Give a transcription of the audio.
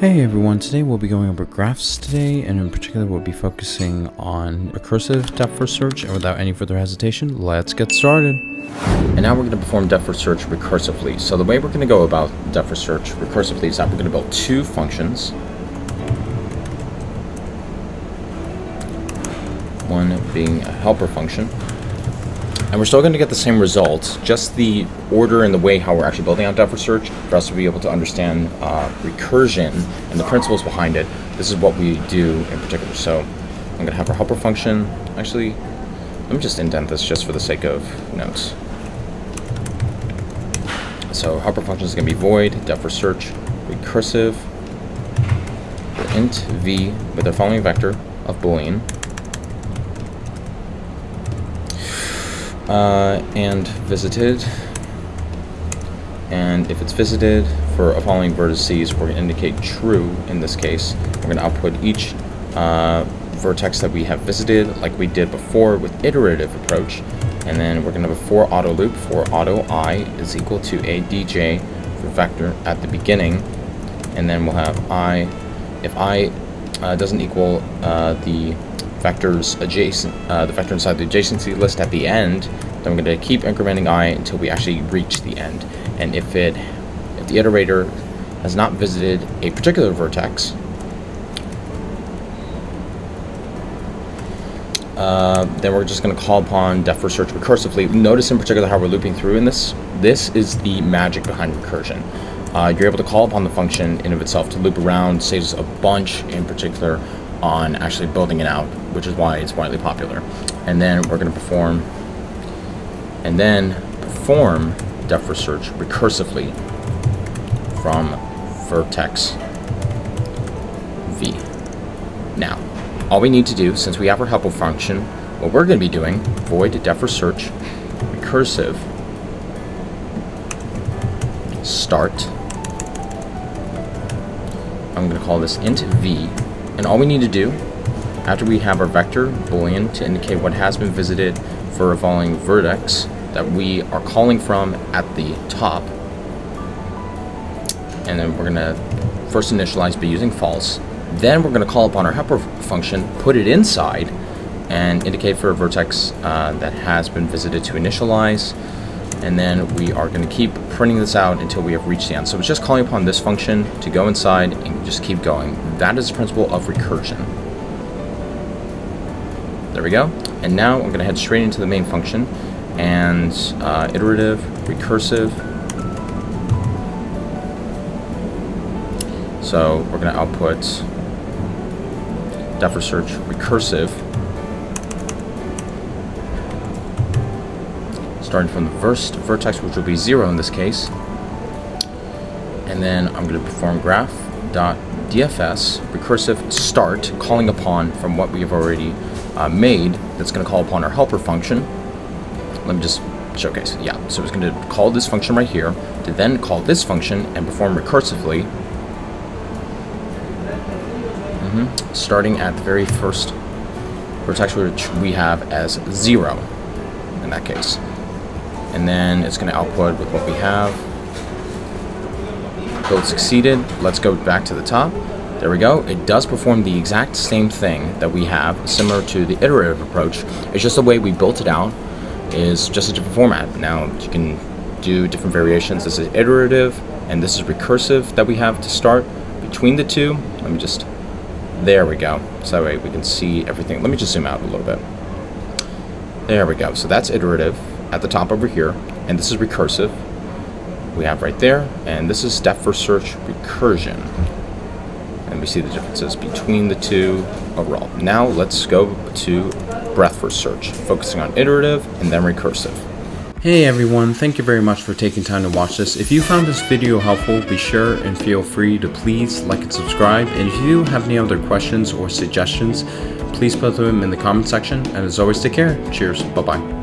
Hey everyone, today we'll be going over graphs today, and in particular we'll be focusing on recursive depth first search. And without any further hesitation, let's get started. And now we're going to perform depth first search recursively. So the way we're going to go about depth first search recursively is that we're going to build two functions. One being a helper function. And we're still going to get the same results, just the order and the way how we're actually building out depth first search for us to be able to understand recursion and the principles behind it. This is what we do in particular. So I'm going to have our helper function. Actually, let me just indent this just for the sake of notes. So helper function is going to be void depth first search recursive int v with the following vector of Boolean. And visited, and if it's visited for a following vertices, we're going to indicate true in this case. We're going to output each vertex that we have visited like we did before with iterative approach, and then we're going to have a for auto loop for auto I is equal to a dj for vector at the beginning, and then we'll have I, if I doesn't equal the vectors adjacent, the vector inside the adjacency list at the end, then we're going to keep incrementing I until we actually reach the end. And if the iterator has not visited a particular vertex, then we're just going to call upon depth first search recursively. Notice in particular how we're looping through in this. This is the magic behind recursion. You're able to call upon the function in of itself to loop around, saves a bunch in particular on actually building it out, which is why it's widely popular. And then we're going to perform depth first search recursively from vertex v. Now, all we need to do, since we have our helper function, what we're going to be doing, void depth first search recursive start. I'm going to call this int v. And all we need to do, after we have our vector boolean to indicate what has been visited for a following vertex that we are calling from at the top, and then we're going to first initialize by using false. Then we're going to call upon our helper function, put it inside, and indicate for a vertex that has been visited to initialize. And then we are going to keep printing this out until we have reached the end. So it's just calling upon this function to go inside and just keep going. That is the principle of recursion. There we go. And now I'm going to head straight into the main function and iterative, recursive. So we're going to output depth first search recursive, starting from the first vertex, which will be 0 in this case. And then I'm going to perform graph.dfs recursive start, calling upon from what we have already made. That's going to call upon our helper function. Let me just showcase. Yeah, so it's going to call this function right here to then call this function and perform recursively, starting at the very first vertex, which we have as 0 in that case. And then it's going to output with what we have. Build succeeded. Let's go back to the top. There we go. It does perform the exact same thing that we have, similar to the iterative approach. It's just the way we built it out is just a different format. Now you can do different variations. This is iterative, and this is recursive that we have to start between the two. Let me just, there we go. So that way we can see everything. Let me just zoom out a little bit. There we go. So that's iterative at the top over here, and this is recursive we have right there, and this is depth first search recursion, and we see the differences between the two overall. Now let's go to breadth first search, focusing on iterative and then recursive. Hey everyone, thank you very much for taking time to watch this. If you found this video helpful, be sure and feel free to please like and subscribe, and if you have any other questions or suggestions, please put them in the comment section, and as always, take care. Cheers. Bye bye.